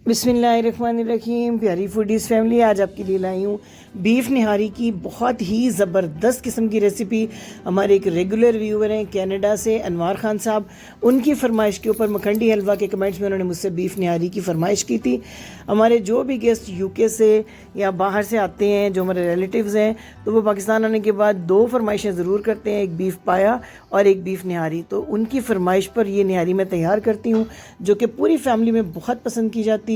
बिस्मिल्लाहिर्रहमानिर्रहीम। प्यारी foodies family, आज आपके लिए लाई हूँ बीफ निहारी की बहुत ही ज़बरदस्त किस्म की रेसिपी। हमारे एक रेगुलर व्यूवर हैं कनाडा से, अनवार ख़ान साहब, उनकी फरमाइश के ऊपर मखंडी हलवा के कमेंट्स में उन्होंने मुझसे बीफ निहारी की फरमाइश की थी। हमारे जो भी गेस्ट यूके से या बाहर से आते हैं, जो हमारे रिलेटिव्स हैं, तो वो पाकिस्तान आने के बाद दो फरमाइशें ज़रूर करते हैं, एक बीफ पाया और एक बीफ निहारी। तो उनकी फरमाइश पर ये निहारी मैं तैयार करती हूँ, जो कि पूरी फैमिली में बहुत पसंद की जाती है।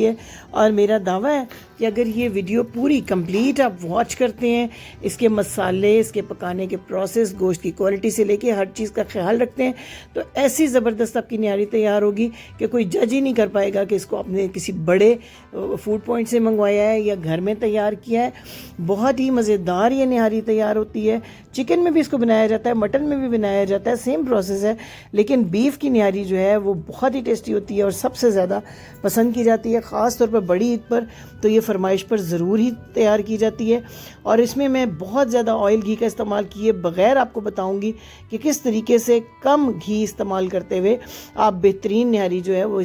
और मेरा दावा है कि अगर ये वीडियो पूरी कंप्लीट आप वॉच करते हैं, इसके मसाले, इसके पकाने के प्रोसेस, गोश्त की क्वालिटी से लेके हर चीज़ का ख्याल रखते हैं, तो ऐसी ज़बरदस्त आपकी निहारी तैयार होगी कि कोई जज ही नहीं कर पाएगा कि इसको आपने किसी बड़े फूड पॉइंट से मंगवाया है या घर में तैयार किया है। बहुत ही मज़ेदार ये निहारी तैयार होती है। चिकन में भी इसको बनाया जाता है, मटन में भी बनाया जाता है, सेम प्रोसेस है, लेकिन बीफ की निहारी जो है वो बहुत ही टेस्टी होती है और सबसे ज़्यादा पसंद की जाती है। ख़ास तौर पर बड़ी ईद पर तो ये फरमाइश पर ज़रूर ही तैयार की जाती है। और इसमें मैं बहुत ज़्यादा ऑयल घी का इस्तेमाल किए बग़ैर आपको बताऊंगी कि किस तरीके से कम घी इस्तेमाल करते हुए आप बेहतरीन निहारी जो है वो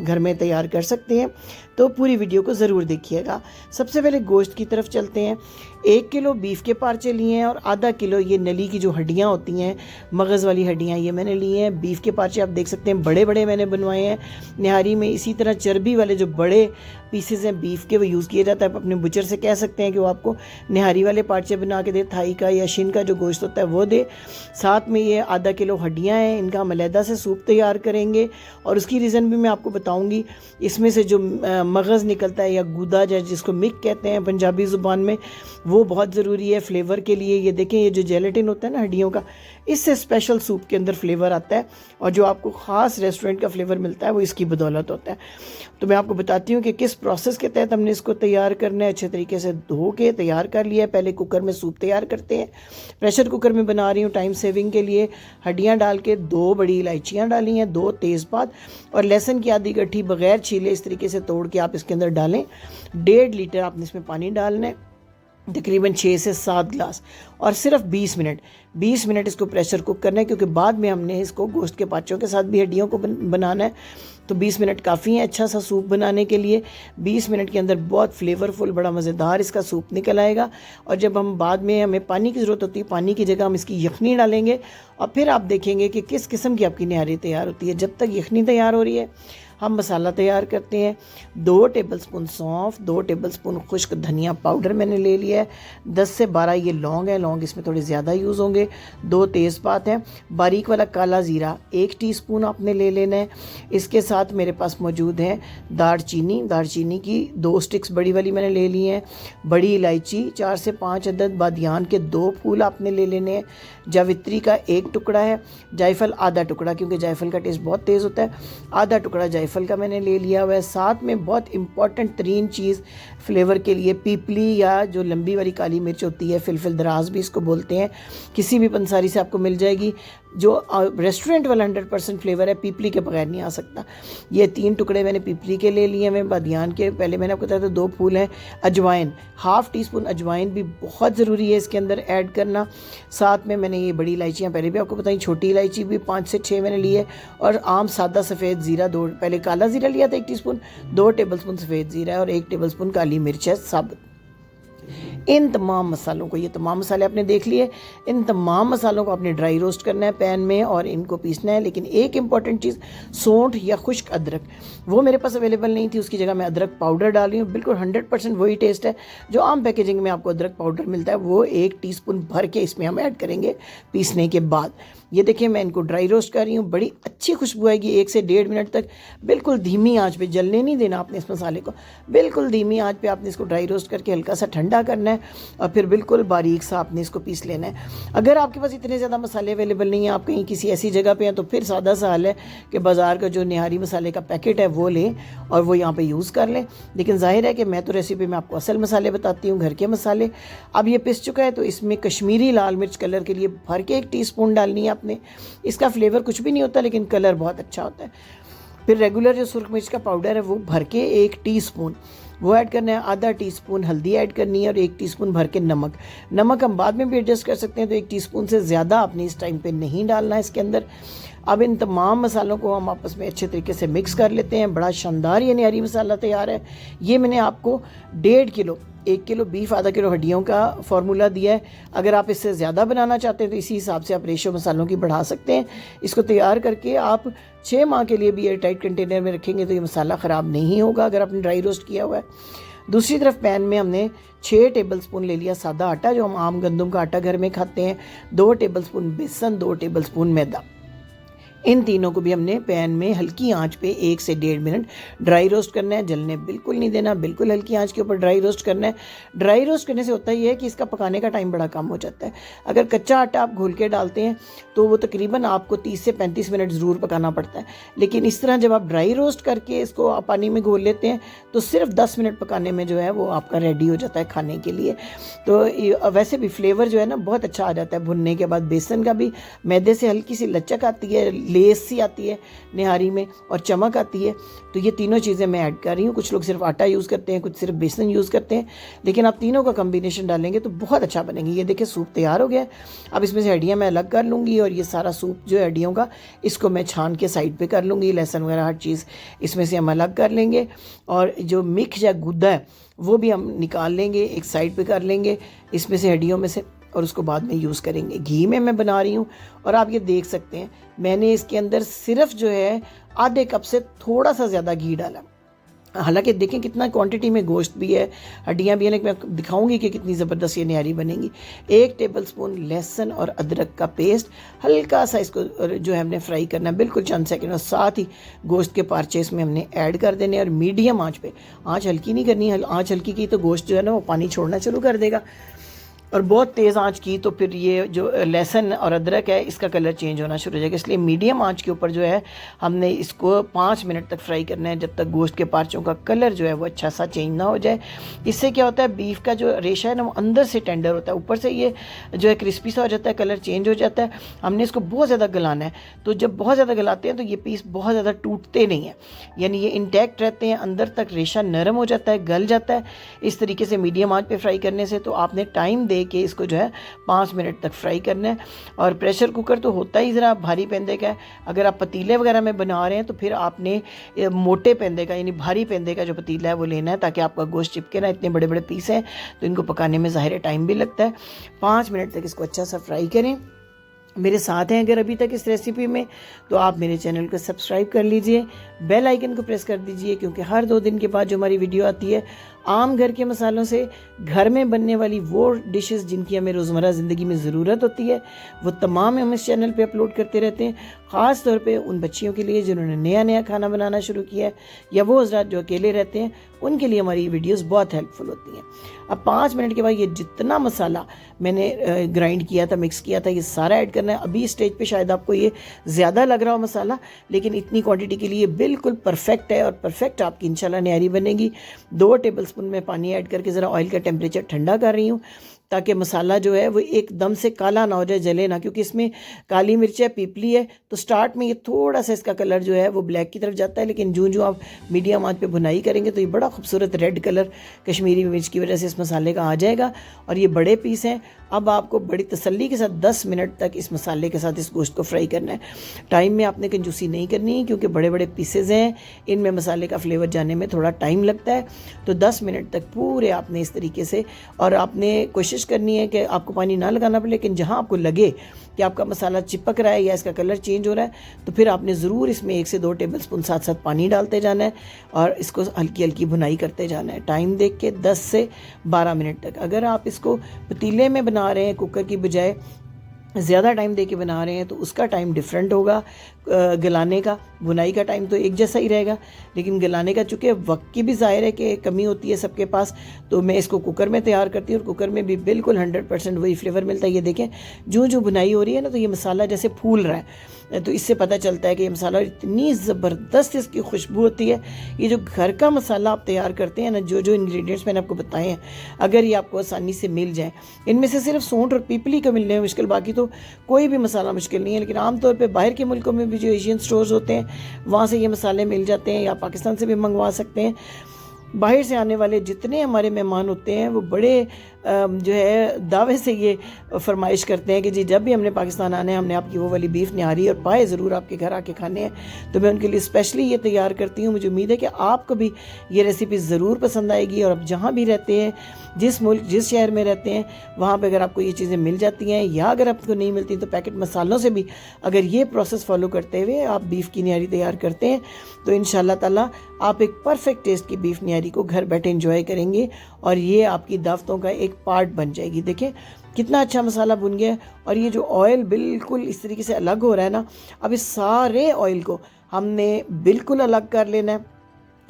घर में तैयार कर सकते हैं। तो पूरी वीडियो को ज़रूर देखिएगा। सबसे पहले गोश्त की तरफ चलते हैं। 1 किलो बीफ के पार्चे लिए हैं और आधा किलो ये नली की जो हड्डियाँ होती हैं, मगज़ वाली हड्डियाँ, ये मैंने ली हैं। बीफ के पार्चे आप देख सकते हैं बड़े बड़े मैंने बनवाए हैं निहारी में। इसी तरह चर्बी वाले जो बड़े पीसेस हैं बीफ के, वो यूज़ किया जाता है। आप अपने बुचर से कह सकते हैं कि वो आपको निहारी वाले पार्चे बना के दे, थाई का या शिन का जो गोश्त होता है वो दे। साथ में ये आधा किलो हड्डियाँ हैं, इनका हम अलहदा से सूप तैयार करेंगे और उसकी रीज़न भी मैं आपको बताऊँगी। इसमें से जो मगज़ निकलता है या गूदा जिसको मिक कहते हैं पंजाबी ज़ुबान में, वो बहुत ज़रूरी है फ्लेवर के लिए। ये देखें, ये जो जेलेटिन होता है ना हड्डियों का, इससे स्पेशल सूप के अंदर फ्लेवर आता है और जो आपको ख़ास रेस्टोरेंट का फ्लेवर मिलता है वो इसकी बदौलत होता है। तो मैं आपको बताती हूँ कि किस प्रोसेस के तहत हमने इसको तैयार करना है। अच्छे तरीके से धो के तैयार कर लिया है। पहले कुकर में सूप तैयार करते हैं। प्रेशर कुकर में बना रही हूँ टाइम सेविंग के लिए। हड्डियाँ डाल के 2 बड़ी इलायचियाँ डाली हैं, 2 तेज़पात और लहसुन की आधी गट्ठी बग़ैर छीले इस तरीके से तोड़ के आप इसके अंदर डालें। 1.5 लीटर आपने इसमें पानी डालना है, तकरीबन 6 से 7 ग्लास, और सिर्फ 20 मिनट इसको प्रेशर कुक करना है, क्योंकि बाद में हमने इसको गोश्त के पाँचों के साथ भी हड्डियों को बनाना है। तो 20 मिनट काफ़ी है अच्छा सा सूप बनाने के लिए। 20 मिनट के अंदर बहुत फ्लेवरफुल, बड़ा मज़ेदार इसका सूप निकल आएगा। और जब हम बाद में हमें पानी की ज़रूरत होती है, पानी की जगह हम इसकी यखनी डालेंगे और फिर आप देखेंगे कि किस किस्म की आपकी निहारी तैयार होती है। जब तक यखनी तैयार हो रही है, हम मसाला तैयार करते हैं। 2 टेबलस्पून सौंफ, 2 टेबलस्पून खुश्क धनिया पाउडर मैंने ले लिया है। 10 से 12 ये लौंग है, लौंग इसमें थोड़े ज़्यादा यूज़ होंगे। 2 तेज़पात हैं। बारीक वाला काला ज़ीरा 1 टीस्पून आपने ले लेना है। इसके साथ मेरे पास मौजूद है दारचीनी की 2 स्टिक्स बड़ी वाली मैंने ले ली हैं। बड़ी इलायची 4 से 5 अदद, बादियान के 2 फूल आपने ले लेने हैं। जावित्री का 1 टुकड़ा है। जायफल आधा टुकड़ा, क्योंकि जायफल का टेस्ट बहुत तेज़ होता है। आधा टुकड़ा जायफल का मैंने ले लिया हुआ है। साथ में बहुत इंपॉर्टेंट तरीन चीज़ फ्लेवर के लिए पीपली, या जो लंबी वाली काली मिर्च होती है, फिलफिल दराज भी इसको बोलते हैं, किसी भी पंसारी से आपको मिल जाएगी। जो रेस्टोरेंट वाला 100% फ्लेवर है, पीपली के बगैर नहीं आ सकता। ये 3 टुकड़े मैंने पीपली के ले लिए हैं। बादियान के पहले मैंने आपको बताया था 2 फूल हैं। अजवाइन 1/2 टीस्पून अजवाइन भी बहुत ज़रूरी है इसके अंदर ऐड करना। साथ में मैंने ये बड़ी इलायचियाँ पहले भी आपको बताई, छोटी इलायची भी 5 से 6 मैंने लिए, और आम सादा सफ़ेद ज़ीरा 2, पहले काला ज़ीरा लिया था 1 टीस्पून, 2 टेबलस्पून सफ़ेद ज़ीरा और 1 टेबलस्पून काली मिर्च है साबुत। इन तमाम मसालों को, ये तमाम मसाले आपने देख लिए, इन तमाम मसालों को आपने ड्राई रोस्ट करना है पैन में और इनको पीसना है। लेकिन एक इम्पॉर्टेंट चीज़, सौंठ या खुश्क अदरक, वो मेरे पास अवेलेबल नहीं थी, उसकी जगह मैं अदरक पाउडर डाल रही हूँ। बिल्कुल 100% वही टेस्ट है जो आम पैकेजिंग में आपको अदरक पाउडर मिलता है, वो 1 टीस्पून भर के इसमें हम ऐड करेंगे पीसने के बाद। ये देखिए, मैं इनको ड्राई रोस्ट कर रही हूँ। बड़ी अच्छी खुशबू आएगी 1 से 1.5 मिनट तक। बिल्कुल धीमी आंच पे, जलने नहीं देना आपने इस मसाले को, बिल्कुल धीमी आंच पे आपने इसको ड्राई रोस्ट करके हल्का सा ठंडा करना है और फिर बिल्कुल बारीक सा आपने इसको पीस लेना है। अगर आपके पास इतने ज़्यादा मसाले अवेलेबल नहीं हैं, आप कहीं किसी ऐसी जगह पे हैं, तो फिर सादा सा हल है कि बाज़ार का जो निहारी मसाले का पैकेट है वो लें और वो यहाँ पे यूज़ कर लें। लेकिन जाहिर है कि मैं तो रेसिपी में आपको असल मसाले बताती हूँ, घर के मसाले। अब ये पिस चुका है, तो इसमें कश्मीरी लाल मिर्च कलर के लिए भर के 1 टीस्पून डालनी है आपने। इसका फ्लेवर कुछ भी नहीं होता, लेकिन कलर बहुत अच्छा होता है। फिर रेगुलर जो सुर्ख मिर्च का पाउडर है वो भर के 1 टीस्पून। वो ऐड करना है। आधा टीस्पून हल्दी ऐड करनी है और 1 टीस्पून भर के नमक। नमक हम बाद में भी एडजस्ट कर सकते हैं, तो 1 टीस्पून से ज़्यादा आपने इस टाइम पे नहीं डालना है इसके अंदर। अब इन तमाम मसालों को हम आपस में अच्छे तरीके से मिक्स कर लेते हैं। बड़ा शानदार ये निहारी मसाला तैयार है। ये मैंने आपको 1.5 किलो, 1 किलो बीफ, आधा किलो हड्डियों का फार्मूला दिया है। अगर आप इससे ज़्यादा बनाना चाहते हैं तो इसी हिसाब से आप रेशो मसालों की बढ़ा सकते हैं। इसको तैयार करके आप 6 माह के लिए भी एयर टाइट कंटेनर में रखेंगे तो ये मसाला ख़राब नहीं होगा अगर आपने ड्राई रोस्ट किया हुआ है। दूसरी तरफ पैन में हमने 6 टेबलस्पून ले लिया सादा आटा, जो हम आम गंदम का आटा घर में खाते हैं। 2 टेबलस्पून बेसन, 2 टेबलस्पून मैदा। इन तीनों को भी हमने पैन में हल्की आंच पे 1 से 1.5 मिनट ड्राई रोस्ट करना है। जलने बिल्कुल नहीं देना, बिल्कुल हल्की आंच के ऊपर ड्राई रोस्ट करना है। ड्राई रोस्ट करने से होता ही है कि इसका पकाने का टाइम बड़ा कम हो जाता है। अगर कच्चा आटा आप घोल के डालते हैं तो वो तकरीबन आपको 30 से 35 मिनट ज़रूर पकाना पड़ता है, लेकिन इस तरह जब आप ड्राई रोस्ट करके इसको पानी में घोल लेते हैं तो सिर्फ 10 मिनट पकाने में जो है वो आपका रेडी हो जाता है खाने के लिए। तो वैसे भी फ्लेवर जो है ना बहुत अच्छा आ जाता है भुनने के बाद। बेसन का भी मैदे से हल्की सी लचक आती है, लेस सी आती है निहारी में और चमक आती है। तो ये तीनों चीज़ें मैं ऐड कर रही हूँ। कुछ लोग सिर्फ आटा यूज़ करते हैं, कुछ सिर्फ बेसन यूज़ करते हैं, लेकिन आप तीनों का कम्बिनेशन डालेंगे तो बहुत अच्छा बनेंगे। ये देखिए सूप तैयार हो गया है। अब इसमें से हड्डियाँ मैं अलग कर लूँगी और ये सारा सूप जो है हड्डियों का, इसको मैं छान के साइड पे कर लूँगी। लहसुन वगैरह हर चीज़ इसमें से हम अलग कर लेंगे और जो मिक्स या गुद्दा है वो भी हम निकाल लेंगे, एक साइड पे कर लेंगे इसमें से हड्डियों में से, और उसको बाद में यूज़ करेंगे। घी में मैं बना रही हूँ और आप ये देख सकते हैं मैंने इसके अंदर सिर्फ जो है आधे कप से थोड़ा सा ज़्यादा घी डाला। हालांकि देखें कितना क्वांटिटी में गोश्त भी है, हड्डियाँ भी हैं, मैं दिखाऊंगी कि कितनी ज़बरदस्त ये निहारी बनेगी। 1 टेबलस्पून लहसुन और अदरक का पेस्ट, हल्का सा इसको जो है हमने फ्राई करना है बिल्कुल चंद सेकंड, और साथ ही गोश्त के पार्चे इसमें हमने ऐड कर देने और मीडियम आंच पे, आंच हल्की नहीं करनी। आंच हल्की की तो गोश्त जो है ना वो पानी छोड़ना शुरू कर देगा, और बहुत तेज़ आंच की तो फिर ये जो लहसुन और अदरक है इसका कलर चेंज होना शुरू हो जाएगा। इसलिए मीडियम आंच के ऊपर जो है हमने इसको 5 मिनट तक फ्राई करना है, जब तक गोश्त के पार्चों का कलर जो है वो अच्छा सा चेंज ना हो जाए। इससे क्या होता है, बीफ का जो रेशा है ना वो अंदर से टेंडर होता है, ऊपर से ये जो है क्रिस्पी सा हो जाता है, कलर चेंज हो जाता है। हमने इसको बहुत ज़्यादा गलाना है, तो जब बहुत ज़्यादा गलाते हैं तो ये पीस बहुत ज़्यादा टूटते नहीं हैं, यानी ये इंटैक्ट रहते हैं, अंदर तक रेशा नरम हो जाता है, गल जाता है। इस तरीके से मीडियम आंच पे फ्राई करने से तो आपने टाइम दे के इसको जो है 5 मिनट तक फ्राई करना है। और प्रेशर कुकर तो होता ही ज़रा भारी पेंदे का है। अगर आप पतीले वगैरह में बना रहे हैं तो फिर आपने मोटे पेंदे का यानी भारी पेंदे का जो पतीला है वो लेना है, ताकि आपका गोश्त चिपके ना। इतने बड़े बड़े पीस हैं तो इनको पकाने में ज़ाहिर टाइम भी लगता है। 5 मिनट तक इसको अच्छा सा फ्राई करें। मेरे साथ हैं अगर अभी तक इस रेसिपी में, तो आप मेरे चैनल को सब्सक्राइब कर लीजिए, बेल आइकन को प्रेस कर दीजिए, क्योंकि हर 2 दिन के बाद जो हमारी वीडियो आती है आम घर के मसालों से घर में बनने वाली वो डिशेस जिनकी हमें रोज़मर्रा ज़िंदगी में ज़रूरत होती है, वो तमाम हम इस चैनल पे अपलोड करते रहते हैं। ख़ास तौर पे उन बच्चियों के लिए जिन्होंने नया नया खाना बनाना शुरू किया है, या वो हज़रात जो अकेले रहते हैं, उनके लिए हमारी वीडियोस बहुत हेल्पफुल होती हैं। अब 5 मिनट के बाद ये जितना मसाला मैंने ग्राइंड किया था, मिक्स किया था, ये सारा ऐड करना है। अभी स्टेज पे शायद आपको ये ज़्यादा लग रहा हो मसाला, लेकिन इतनी क्वांटिटी के लिए बिल्कुल परफेक्ट है, और परफेक्ट आपकी इंशाल्लाह निहारी बनेगी। 2 टेबलस्पून में पानी ऐड करके ज़रा ऑयल का टेम्परेचर ठंडा कर रही हूँ, ताकि मसाला जो है वो एकदम से काला ना हो जाए, जले ना, क्योंकि इसमें काली मिर्च है, पीपली है, तो स्टार्ट में ये थोड़ा सा इसका कलर जो है वो ब्लैक की तरफ जाता है, लेकिन जो जो आप मीडियम आंच पे भुनाई करेंगे तो ये बड़ा खूबसूरत रेड कलर कश्मीरी मिर्च की वजह से इस मसाले का आ जाएगा। और ये बड़े पीस हैं। अब आपको बड़ी तसल्ली के साथ 10 मिनट तक इस मसाले के साथ इस गोश्त को फ्राई करना है। टाइम में आपने कंजूसी नहीं करनी, क्योंकि बड़े बड़े पीसेज हैं, इनमें मसाले का फ्लेवर जाने में थोड़ा टाइम लगता है। तो 10 मिनट तक पूरे आपने इस तरीके से, और आपने कोशिश करनी है कि आपको पानी ना लगाना पड़े, लेकिन जहाँ आपको लगे कि आपका मसाला चिपक रहा है या इसका कलर चेंज हो रहा है, तो फिर आपने ज़रूर इसमें 1 से 2 टेबलस्पून साथ साथ पानी डालते जाना है और इसको हल्की हल्की भुनाई करते जाना है। टाइम देख के 10 से 12 मिनट तक। अगर आप इसको पतीले में बना रहे हैं, कुकर की बजाय ज़्यादा टाइम दे के बना रहे हैं, तो उसका टाइम डिफरेंट होगा। गलाने का, बुनाई का टाइम तो एक जैसा ही रहेगा, लेकिन गलाने का चूँकि वक्त की भी ज़ाहिर है कि कमी होती है सबके पास, तो मैं इसको कुकर में तैयार करती हूँ, और कुकर में भी बिल्कुल 100% वही फ्लेवर मिलता है। ये देखें जो जो बुनाई हो रही है ना, तो ये मसाला जैसे फूल रहा है, तो इससे पता चलता है कि ये मसाला इतनी ज़बरदस्त इसकी खुशबू होती है। ये जो घर का मसाला आप तैयार करते हैं ना, जो जो इंग्रेडिएंट्स मैंने आपको बताए हैं, अगर ये आपको आसानी से मिल जाए, इनमें से सिर्फ सौंठ और पीपली का मिलने में मुश्किल, बाकी तो कोई भी मसाला मुश्किल नहीं है। लेकिन आमतौर पर बाहर के मुल्कों में भी जो एशियन स्टोर्स होते हैं, वहाँ से ये मसाले मिल जाते हैं, या पाकिस्तान से भी मंगवा सकते हैं। बाहर से आने वाले जितने हमारे मेहमान होते हैं वो बड़े जो है दावे से ये फरमाइश करते हैं कि जी जब भी हमने पाकिस्तान आना है हमने आपकी वो वाली बीफ निहारी और पाए ज़रूर आपके घर आके खाने हैं। तो मैं उनके लिए स्पेशली ये तैयार करती हूँ। मुझे उम्मीद है कि आपको भी ये रेसिपी ज़रूर पसंद आएगी। और आप जहाँ भी रहते हैं, जिस मुल्क जिस शहर में रहते हैं, वहाँ पर अगर आपको ये चीज़ें मिल जाती हैं या अगर आपको नहीं मिलती तो पैकेट मसालों से भी अगर ये प्रोसेस फॉलो करते हुए आप बीफ की निहारी तैयार करते हैं तो इंशाल्लाह ताला आप एक परफेक्ट टेस्ट की बीफ निहारी को घर बैठे एंजॉय करेंगे और ये आपकी दावतों का एक पार्ट बन जाएगी। देखिए कितना अच्छा मसाला भुन गया है और ये जो ऑयल बिल्कुल इस तरीके से अलग हो रहा है ना, अब इस सारे ऑयल को हमने बिल्कुल अलग कर लेना है।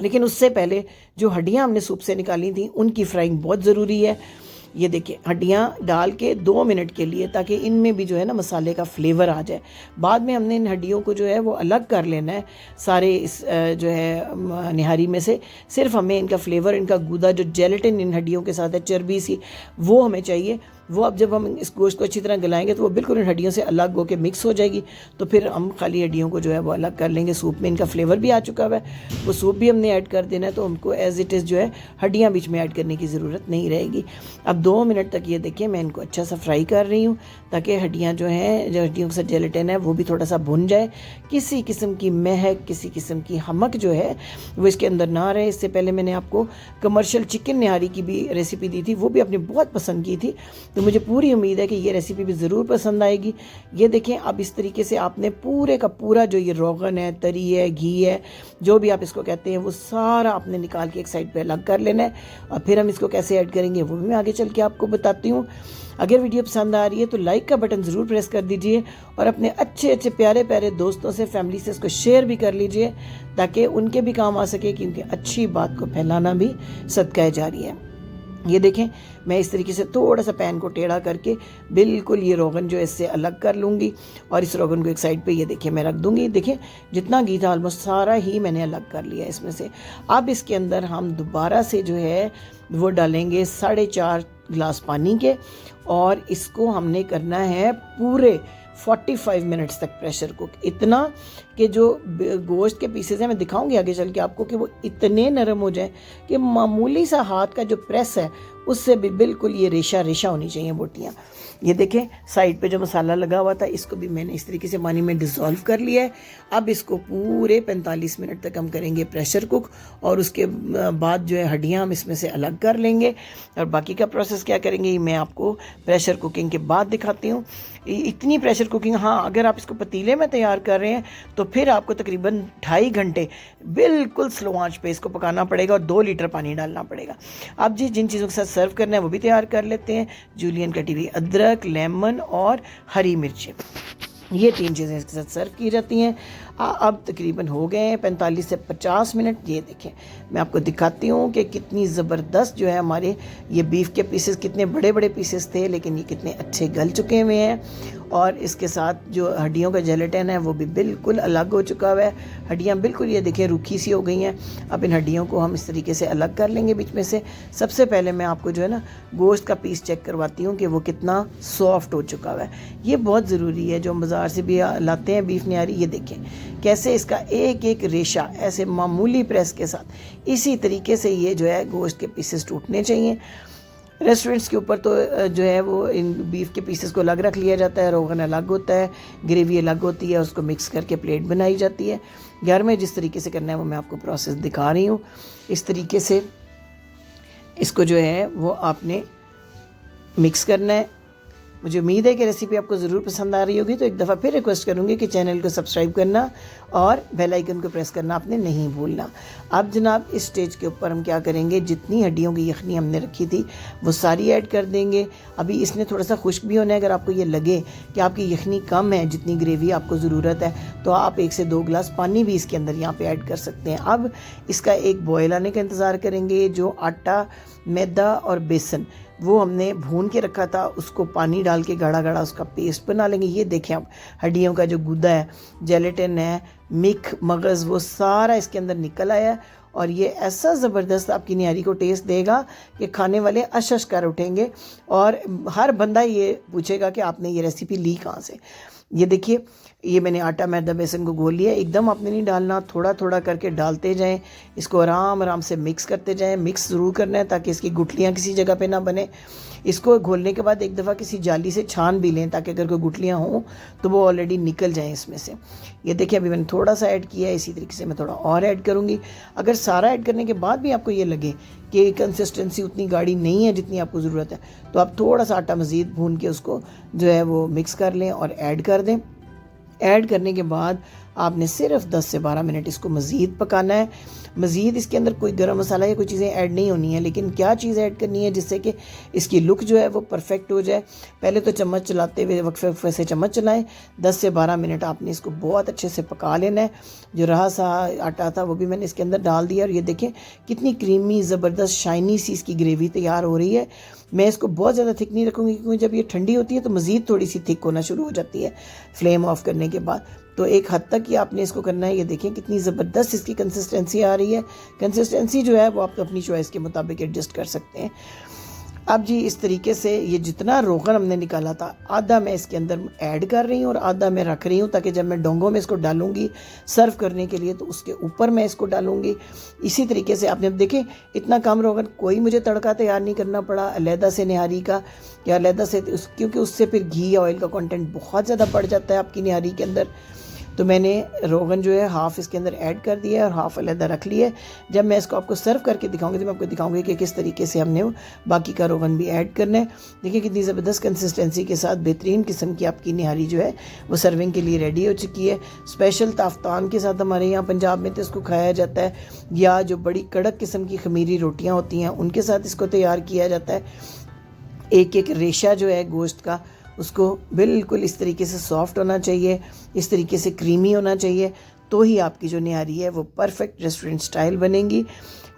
लेकिन उससे पहले जो हड्डियाँ हमने सूप से निकाली थी उनकी फ्राइंग बहुत ज़रूरी है। ये देखिए हड्डियाँ डाल के 2 मिनट के लिए, ताकि इनमें भी जो है ना मसाले का फ्लेवर आ जाए। बाद में हमने इन हड्डियों को जो है वो अलग कर लेना है सारे इस जो है निहारी में से। सिर्फ हमें इनका फ्लेवर, इनका गूदा जो जेलेटिन इन हड्डियों के साथ है, चर्बी सी, वो हमें चाहिए। वो अब जब हम इस गोश्त को अच्छी तरह गलाएंगे तो वो बिल्कुल इन हड्डियों से अलग होकर मिक्स हो जाएगी। तो फिर हम खाली हड्डियों को जो है वो अलग कर लेंगे। सूप में इनका फ्लेवर भी आ चुका हुआ है, वो सूप भी हमने ऐड कर देना है। तो हमको एज इट इज़ जो है हड्डियाँ बीच में ऐड करने की ज़रूरत नहीं रहेगी। अब 2 मिनट तक ये देखिए मैं इनको अच्छा सा फ्राई कर रही हूँ ताकि हड्डियाँ जो हैं, जो हड्डियों के साथ जेलेटिन है वो भी थोड़ा सा भुन जाए। किसी किस्म की महक, किसी किस्म की हमक जो है वो इसके अंदर ना रहे। इससे पहले मैंने आपको कमर्शियल चिकन निहारी की भी रेसिपी दी थी, वो भी आपने बहुत पसंद की थी। तो मुझे पूरी उम्मीद है कि ये रेसिपी भी ज़रूर पसंद आएगी। ये देखें अब इस तरीके से आपने पूरे का पूरा जो ये रोगन है, तरी है, घी है, जो भी आप इसको कहते हैं, वो सारा आपने निकाल के एक साइड पे अलग कर लेना है। और फिर हम इसको कैसे ऐड करेंगे वो भी मैं आगे चल के आपको बताती हूँ। अगर वीडियो पसंद आ रही है तो लाइक का बटन ज़रूर प्रेस कर दीजिए और अपने अच्छे अच्छे प्यारे प्यारे दोस्तों से, फैमिली से इसको शेयर भी कर लीजिए ताकि उनके भी काम आ सके, क्योंकि अच्छी बात को फैलाना भी सदका जारी है। ये देखें मैं इस तरीके से थोड़ा सा पैन को टेढ़ा करके बिल्कुल ये रोगन जो है इससे अलग कर लूँगी और इस रोगन को एक साइड पे ये देखिए मैं रख दूँगी। देखिए जितना घी था ऑलमोस्ट सारा ही मैंने अलग कर लिया इसमें से। अब इसके अंदर हम दोबारा से जो है वो डालेंगे 4.5 गिलास पानी के और इसको हमने करना है पूरे 45 मिनट्स तक प्रेशर कुक। इतना कि जो गोश्त के पीसेस हैं, मैं दिखाऊंगी आगे चल के आपको, कि वो इतने नरम हो जाए कि मामूली सा हाथ का जो प्रेस है उससे भी बिल्कुल ये रेशा रेशा होनी चाहिए बोटियाँ। ये देखें साइड पे जो मसाला लगा हुआ था इसको भी मैंने इस तरीके से पानी में डिज़ोल्व कर लिया है। अब इसको पूरे 45 मिनट तक हम करेंगे प्रेशर कुक और उसके बाद जो है हड्डियाँ हम इसमें से अलग कर लेंगे। और बाकी का प्रोसेस क्या करेंगे मैं आपको प्रेशर कुकिंग के बाद दिखाती हूँ। इतनी प्रेशर कुकिंग, हाँ अगर आप इसको पतीले में तैयार कर रहे हैं तो फिर आपको तकरीबन 2.5 घंटे बिल्कुल स्लो आंच पे इसको पकाना पड़ेगा और 2 लीटर पानी डालना पड़ेगा। अब जी जिन चीज़ों के साथ सर्व करना है वो भी तैयार कर लेते हैं। जूलियन कटी हुई अदरक, लेमन और हरी मिर्ची, ये 3 चीज़ें इसके साथ सर्व की जाती हैं। अब तकरीबन हो गए हैं 45 से 50 मिनट। ये देखें मैं आपको दिखाती हूँ कि कितनी ज़बरदस्त जो है हमारे ये बीफ के पीसेस, कितने बड़े बड़े पीसेस थे लेकिन ये कितने अच्छे गल चुके हुए हैं। और इसके साथ जो हड्डियों का जेलेटिन है वो भी बिल्कुल अलग हो चुका हुआ है। हड्डियाँ बिल्कुल ये देखें रूखी सी हो गई हैं। अब इन हड्डियों को हम इस तरीके से अलग कर लेंगे बीच में से। सबसे पहले मैं आपको जो है ना गोश्त का पीस चेक करवाती हूँ कि वो कितना सॉफ्ट हो चुका हुआ है। ये बहुत ज़रूरी है। जो हम बाज़ार से भी लाते हैं बीफ निहारी, ये देखें कैसे इसका एक एक रेशा ऐसे मामूली प्रेस के साथ इसी तरीके से ये जो है गोश्त के पीसेस टूटने चाहिए। रेस्टोरेंट्स के ऊपर तो जो है वो इन बीफ के पीसेस को अलग रख लिया जाता है, रोगन अलग होता है, ग्रेवी अलग होती है, उसको मिक्स करके प्लेट बनाई जाती है। घर में जिस तरीके से करना है वो मैं आपको प्रोसेस दिखा रही हूँ। इस तरीके से इसको जो है वो आपने मिक्स करना है। मुझे उम्मीद है कि रेसिपी आपको ज़रूर पसंद आ रही होगी। तो एक दफ़ा फिर रिक्वेस्ट करूँगी कि चैनल को सब्सक्राइब करना और बेल आइकन को प्रेस करना आपने नहीं भूलना। अब जनाब इस स्टेज के ऊपर हम क्या करेंगे, जितनी हड्डियों की यखनी हमने रखी थी वो सारी ऐड कर देंगे। अभी इसने थोड़ा सा खुश्क भी होना है। अगर आपको ये लगे कि आपकी यखनी कम है, जितनी ग्रेवी आपको ज़रूरत है, तो आप 1 से 2 गिलास पानी भी इसके अंदर यहाँ पर ऐड कर सकते हैं। अब इसका एक बॉयल आने का इंतज़ार करेंगे। जो आटा, मैदा और बेसन वो हमने भून के रखा था उसको पानी डाल के गाढ़ा गाढ़ा उसका पेस्ट बना लेंगे। ये देखें आप हड्डियों का जो गुदा है, जेलेटिन है, मिक, मगज़, वो सारा इसके अंदर निकल आया और ये ऐसा ज़बरदस्त आपकी निहारी को टेस्ट देगा कि खाने वाले अश कर उठेंगे और हर बंदा ये पूछेगा कि आपने ये रेसिपी ली कहाँ से। ये देखिए ये मैंने आटा मैदा बेसन को घोल लिया। एकदम आपने नहीं डालना, थोड़ा थोड़ा करके डालते जाएं, इसको आराम आराम से मिक्स करते जाएं। मिक्स ज़रूर करना है ताकि इसकी गुठलियाँ किसी जगह पे ना बने। इसको घोलने के बाद एक दफ़ा किसी जाली से छान भी लें ताकि अगर कोई गुठलियाँ हों तो वो ऑलरेडी निकल जाएं इसमें से। ये देखिए अभी मैंने थोड़ा सा ऐड किया है, इसी तरीके से मैं थोड़ा और ऐड करूँगी। अगर सारा ऐड करने के बाद भी आपको ये लगे कि कंसिस्टेंसी उतनी गाढ़ी नहीं है जितनी आपको ज़रूरत है, तो आप थोड़ा सा आटा मज़ीद भून के उसको जो है वो मिक्स कर लें और ऐड कर दें। ऐड करने के बाद आपने सिर्फ 10 से 12 मिनट इसको मज़ीद पकाना है। मज़ीद इसके अंदर कोई गरम मसाला या कोई चीज़ें ऐड नहीं होनी है, लेकिन क्या चीज़ ऐड करनी है जिससे कि इसकी लुक जो है वो परफेक्ट हो जाए। पहले तो चम्मच चलाते हुए वक्फे से चम्मच चलाएं। 10 से 12 मिनट आपने इसको बहुत अच्छे से पका लेना है। जो रहा सा आटा था वो भी मैंने इसके अंदर डाल दिया और ये देखें कितनी क्रीमी ज़बरदस्त शाइनी सी इसकी ग्रेवी तैयार हो रही है। मैं इसको बहुत ज़्यादा थिक नहीं रखूँगी क्योंकि जब ये ठंडी होती है तो मज़ीद थोड़ी सी थिक होना शुरू हो जाती है फ्लेम ऑफ करने के बाद। तो एक हद तक ही आपने इसको करना है। ये देखें कितनी ज़बरदस्त इसकी कंसिस्टेंसी आ रही है। कंसिस्टेंसी जो है वो आप अपनी चॉइस के मुताबिक एडजस्ट कर सकते हैं। अब जी इस तरीके से ये जितना रोगन हमने निकाला था आधा मैं इसके अंदर ऐड कर रही हूँ और आधा मैं रख रही हूँ ताकि जब मैं डोंगों में इसको डालूंगी सर्व करने के लिए तो उसके ऊपर मैं इसको डालूंगी। इसी तरीके से आपने देखें इतना कम रोगन, कोई मुझे तड़का तैयार नहीं करना पड़ा अलहदा से निहारी का या अलहदा से, क्योंकि उससे फिर घी या ऑयल का कंटेंट बहुत ज़्यादा बढ़ जाता है आपकी निहारी के अंदर। तो मैंने रोगन जो है हाफ़ इसके अंदर ऐड कर दिया और हाफ़ अलहदा रख लिया। जब मैं इसको आपको सर्व करके दिखाऊंगी तो मैं आपको दिखाऊंगी कि किस तरीके से हमने बाकी का रोगन भी ऐड करना है। देखिए कितनी ज़बरदस्त कंसिस्टेंसी के साथ बेहतरीन किस्म की आपकी निहारी जो है वो सर्विंग के लिए रेडी हो चुकी है। स्पेशल ताफ्तान के साथ हमारे यहाँ पंजाब में तो इसको खाया जाता है, या जो बड़ी कड़क किस्म की खमीरी रोटियाँ होती हैं उनके साथ इसको तैयार किया जाता है। एक एक रेशा जो है गोश्त का उसको बिल्कुल इस तरीके से सॉफ्ट होना चाहिए, इस तरीके से क्रीमी होना चाहिए, तो ही आपकी जो निहारी है वो परफेक्ट रेस्टोरेंट स्टाइल बनेगी।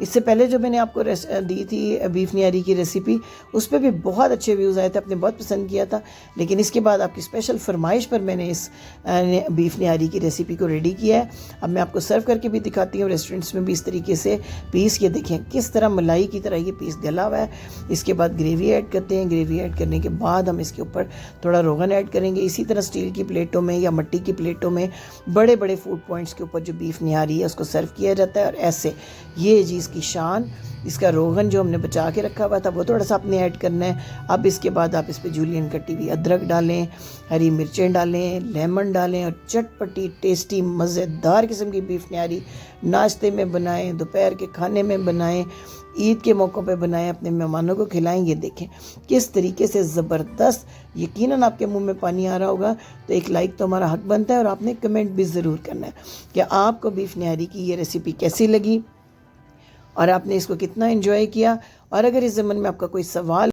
इससे पहले जो मैंने आपको दी थी बीफ निहारी की रेसिपी, उस पर भी बहुत अच्छे व्यूज़ आए थे, आपने बहुत पसंद किया था। लेकिन इसके बाद आपकी स्पेशल फरमाइश पर मैंने इस बीफ निहारी की रेसिपी को रेडी किया है। अब मैं आपको सर्व करके भी दिखाती हूँ रेस्टोरेंट्स में भी इस तरीके से पीस। ये देखें किस तरह मलाई की तरह ये पीस गला हुआ है। इसके बाद ग्रेवी ऐड करते हैं। ग्रेवी ऐड करने के बाद हम इसके ऊपर थोड़ा रोगन ऐड करेंगे। इसी तरह स्टील की प्लेटों में या मिट्टी की प्लेटों में बड़े बड़े फूड पॉइंट्स के ऊपर जो बीफ निहारी है उसको सर्व किया जाता है। और ऐसे ये जी इसकी शान, इसका रोगन जो हमने बचा के रखा हुआ था वो थोड़ा सा आपने ऐड करना है। अब इसके बाद आप इस पर जूलियन कटी हुई अदरक डालें, हरी मिर्चें डालें, लेमन डालें और चटपटी टेस्टी मज़ेदार किस्म की बीफ निहारी नाश्ते में बनाएं, दोपहर के खाने में बनाएं, ईद के मौक़ों पे बनाएं, अपने मेहमानों को खिलाएं। ये देखें किस तरीके से ज़बरदस्त, यकीनन आपके मुंह में पानी आ रहा होगा। तो एक लाइक तो हमारा हक बनता है और आपने कमेंट भी ज़रूर करना है कि आपको बीफ निहारी की ये रेसिपी कैसी लगी और आपने इसको कितना एंजॉय किया। और अगर इस ज़मन में आपका कोई सवाल